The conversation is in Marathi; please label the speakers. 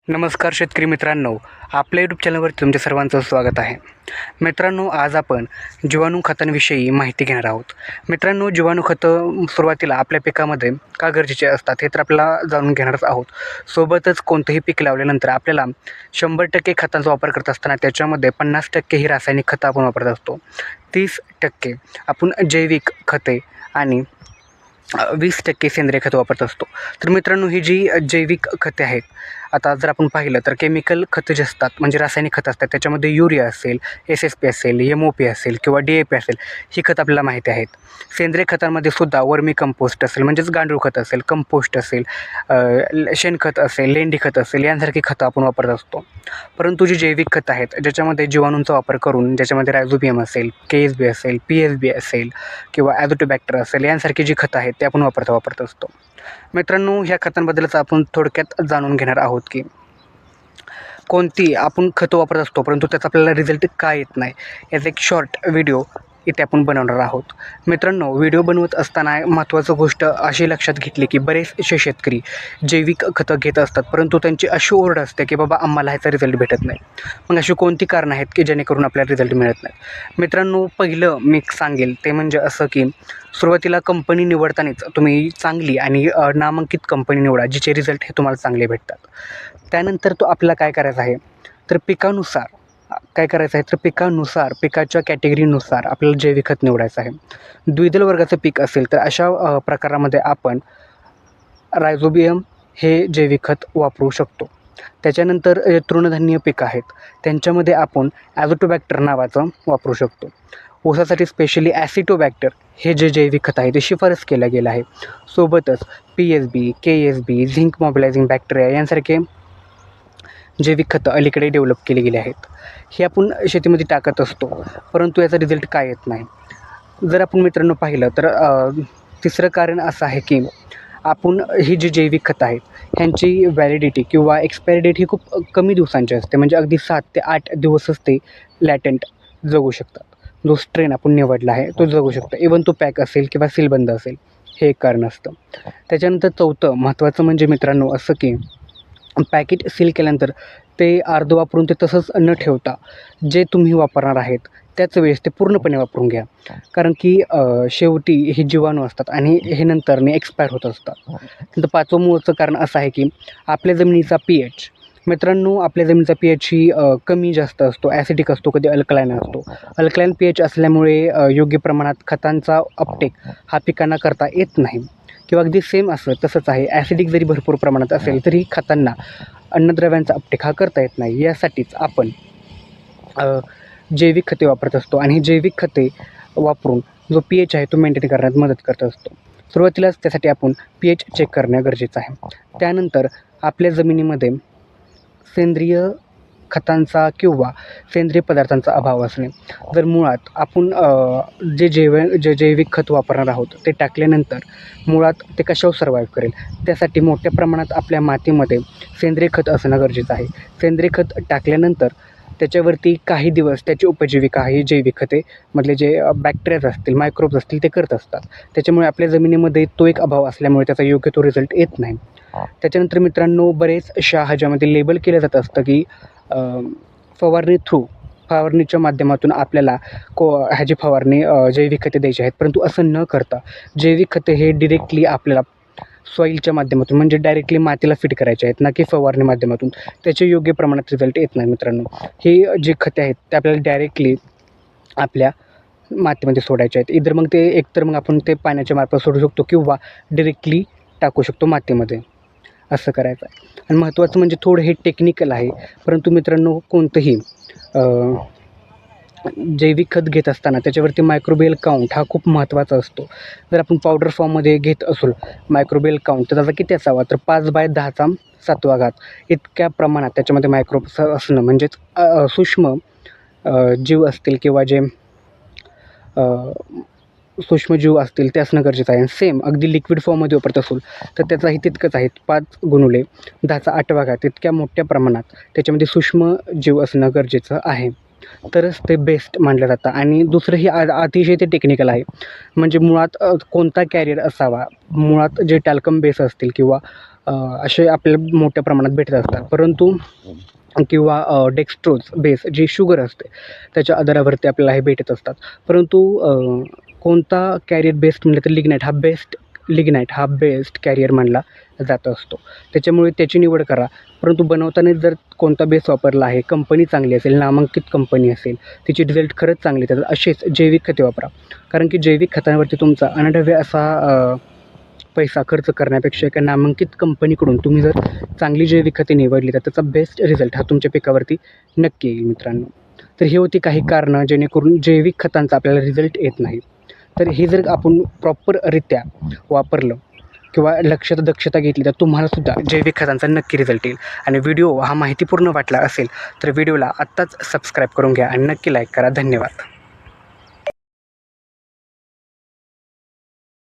Speaker 1: नमस्कार शेतकरी मित्रांनो, आपल्या यूट्यूब चॅनलवर तुमच्या सर्वांचं स्वागत आहे. मित्रांनो, आज आपण जीवाणू खतांविषयी माहिती घेणार आहोत. मित्रांनो, जीवाणू खतं सुरुवातीला आपल्या पिकामध्ये का गरजेचे असतात हे तर आपल्याला जाणून घेणारच आहोत. सोबतच कोणतंही पीक लावल्यानंतर आपल्याला 100% खतांचा वापर करत असताना त्याच्यामध्ये 50% ही रासायनिक खतं आपण वापरत असतो. 30% आपण जैविक खते आणि 20% सेंद्रिय खतं वापरत असतो. तर मित्रांनो, ही जी जैविक खते आहेत, आता जर आपण पाहिलं तर केमिकल खतं जे असतात म्हणजे रासायनिक खतं असतात त्याच्यामध्ये युरिया असेल, SSP असेल, MOP असेल किंवा DAP असेल, ही खतं आपल्याला माहिती आहेत. सेंद्रिय खतांमध्ये सुद्धा वर्मी कंपोस्ट असेल म्हणजेच गांडूळ खत असेल, कंपोस्ट असेल, शेणखत असेल, लेंडी खत असेल, यांसारखी खतं आपण वापरत असतो. परंतु जी जैविक खतं आहेत ज्याच्यामध्ये जीवाणूंचा वापर करून, ज्याच्यामध्ये रायझोबियम असेल, KSB असेल, PSB असेल किंवा ॲझोटोबॅक्टर असेल, यांसारखी जी खतं आहेत ते आपण वापरत असतो. मित्रांनो, ह्या खतांबद्दलच आपण थोडक्यात जाणून घेणार आहोत की कोणती आपण खतं वापरत असतो परंतु त्याचा आपल्याला रिझल्ट का येत नाही, याचा एक शॉर्ट व्हिडिओ इथे आपण बनवणार आहोत. मित्रांनो, व्हिडिओ बनवत असताना महत्त्वाचं गोष्ट अशी लक्षात घेतली की बरेचसे शेतकरी जैविक खतं घेत असतात परंतु त्यांची अशी ओरड असते की बाबा आम्हाला ह्याचा रिझल्ट भेटत नाही. मग अशी कोणती कारणं आहेत की जेणेकरून आपल्याला रिझल्ट मिळत नाही? मित्रांनो, पहिलं मी सांगेल ते म्हणजे असं की सुरुवातीला कंपनी निवडतानाच तुम्ही चांगली आणि नामांकित कंपनी निवडा जिचे रिझल्ट हे तुम्हाला चांगले भेटतात. त्यानंतर तो आपल्याला काय करायचं आहे तर पिकानुसार पिकाच्या कॅटेगरीनुसार आपल्याला जैविक खत निवडायचं आहे. द्विदल वर्गाचं पीक असेल तर अशा प्रकारामध्ये आपण रायझोबियम हे जैविक खत वापरू शकतो. त्याच्यानंतर तृणधान्य पिकं आहेत त्यांच्यामध्ये आपण ॲझोटोबॅक्टर नावाचं वापरू शकतो. ऊसासाठी स्पेशली ॲसिटोबॅक्टर हे जे जैविक खत आहे ते शिफारस केलं गेलं आहे. सोबतच PSB, KSB, zinc mobilising bacteria यांसारखे जैविक खतं अलीकडे डेव्हलप केले गेले आहेत. हे आपण शेतीमध्ये टाकत असतो परंतु याचा रिझल्ट काय येत नाही. जर आपण मित्रांनो पाहिलं तर तिसरं कारण असं आहे की आपण ही जी जैविक खतं आहेत ह्यांची व्हॅलिडिटी किंवा एक्सपायरी डेट ही खूप कमी दिवसांची असते, म्हणजे अगदी 7 ते 8 दिवसच ते लॅटेंट जगू शकतात. जो स्ट्रेन आपण निवडला आहे तो जगू शकतो, इवन तो पॅक असेल किंवा सीलबंद असेल, हे एक कारण असतं. त्याच्यानंतर चौथं महत्त्वाचं म्हणजे मित्रांनो असं की पॅकेट सील केल्यानंतर ते अर्धं वापरून ते तसंच न ठेवता जे तुम्ही वापरणार आहेत त्याच वेळेस ते पूर्णपणे वापरून घ्या. कारण की शेवटी हे जीवाणू असतात आणि हे नंतरने एक्सपायर होत असतात. नंतर पाचवं मूळचं कारण असं आहे की आपल्या जमिनीचा pH, मित्रांनो आपल्या जमिनीचा pH ही कमी जास्त असतो, ॲसिडिक असतो, कधी अल्कलाईन असतो. अल्कलाईन pH असल्यामुळे योग्य प्रमाणात खतांचा अपटेक हा पिकांना करता येत नाही किंवा अगदी सेम असं तसंच आहे, ॲसिडिक जरी भरपूर प्रमाणात असेल तरी खतांना अन्नद्रव्यांचा अपटेक हा करता येत नाही. यासाठीच आपण जैविक खते वापरत असतो आणि ही जैविक खते वापरून जो pH आहे तो मेंटेन करण्यात मदत करत असतो. सुरुवातीलाच त्यासाठी आपण pH चेक करणं गरजेचं आहे. त्यानंतर आपल्या जमिनीमध्ये सेंद्रिय खतांचा किंवा सेंद्रिय पदार्थांचा अभाव असणे. जर मुळात आपण जे जैविक खत वापरणार आहोत ते टाकल्यानंतर मुळात ते कशावर सर्वाईव्ह करेल, त्यासाठी मोठ्या प्रमाणात आपल्या मातीमध्ये सेंद्रिय खत असणं गरजेचं आहे. सेंद्रिय खत टाकल्यानंतर त्याच्यावरती काही दिवस त्याची उपजीविका ही जैविक खते मधले जे बॅक्टेरियाज असतील, मायक्रोब्स असतील ते करत असतात. त्याच्यामुळे आपल्या जमिनीमध्ये तो एक अभाव असल्यामुळे त्याचा योग्य तो रिझल्ट येत नाही. त्याच्यानंतर मित्रांनो, बरेचशा ह्याच्यामध्ये लेबल केलं जात असतं की फवारणीच्या माध्यमातून आपल्याला ह्याची फवारणी जैविक खते द्यायची आहेत, परंतु असं न करता जैविक खते हे डिरेक्टली आपल्याला सॉईलच्या माध्यमातून म्हणजे डायरेक्टली मातीला फिट करायचे आहेत, ना की फवारणी माध्यमातून. त्याचे योग्य प्रमाणात रिझल्ट येत नाही मित्रांनो. हे जे खते आहेत ते आपल्याला डायरेक्टली आपल्या मातीमध्ये सोडायचे आहेत. इतर मग ते एकतर मग आपण ते पाण्याच्या मार्फत सोडू शकतो किंवा डिरेक्टली टाकू शकतो मातीमध्ये, असं करायचं आहे. आणि महत्त्वाचं म्हणजे थोडं हे टेक्निकल आहे, परंतु मित्रांनो कोणतंही जैविक खत घेत असताना त्याच्यावरती मायक्रोबियल काउंट हा खूप महत्त्वाचा असतो. जर आपण पावडर फॉर्ममध्ये घेत असू मायक्रोबियल काउंट तर त्याचा किती असावा तर 5/10⁷ इतक्या प्रमाणात त्याच्यामध्ये मायक्रोब्स असणं म्हणजेच सूक्ष्म जीव असतील किंवा जे सूक्ष्मजीव असतील ते असणं गरजेचं आहे. सेम अगदी लिक्विड फॉर्ममध्ये वापरत असेल तर त्याचाही तितकंच आहे, 5×10⁸ तितक्या मोठ्या प्रमाणात त्याच्यामध्ये सूक्ष्मजीव असणं गरजेचं आहे, तरच ते बेस्ट मानलं जातं. आणि दुसरंही अतिशय ते टेक्निकल आहे, म्हणजे मुळात कोणता कॅरियर असावा, मुळात जे टॅल्कम बेस असतील किंवा असे आपल्याला मोठ्या प्रमाणात भेटत असतात. परंतु किंवा डेक्स्ट्रोज बेस जी शुगर असते त्याच्या आधारावरती आपल्याला हे भेटत असतात. परंतु कोणता कॅरियर बेस्ट म्हटलं तर लिग्नाईट हा बेस्ट कॅरियर मानला जात असतो. त्याच्यामुळे त्याची निवड करा. परंतु बनवताना जर कोणता बेस वापरला आहे, कंपनी चांगली असेल, नामांकित कंपनी असेल, तिचे रिझल्ट खरंच चांगले येतात, असेच जैविक खते वापरा. कारण की जैविक खतांवरती तुमचा अनडव्य असा पैसा खर्च करण्यापेक्षा एका नामांकित कंपनीकडून तुम्ही जर चांगली जैविक खते निवडली तर त्याचा बेस्ट रिझल्ट हा तुमच्या पिकावरती नक्की येईल मित्रांनो. तर ही होती काही कारणं जेणेकरून जैविक खतांचा आपल्याला रिझल्ट येत नाही. तर हे जर आपण प्रॉपररित्या वापरलं किंवा लक्षात दक्षता घेतली तर तुम्हालासुद्धा जैविक खतांचा नक्की रिझल्ट येईल. आणि व्हिडिओ हा माहितीपूर्ण वाटला असेल तर व्हिडिओला आत्ताच सबस्क्राईब करून घ्या आणि नक्की लाईक करा. धन्यवाद.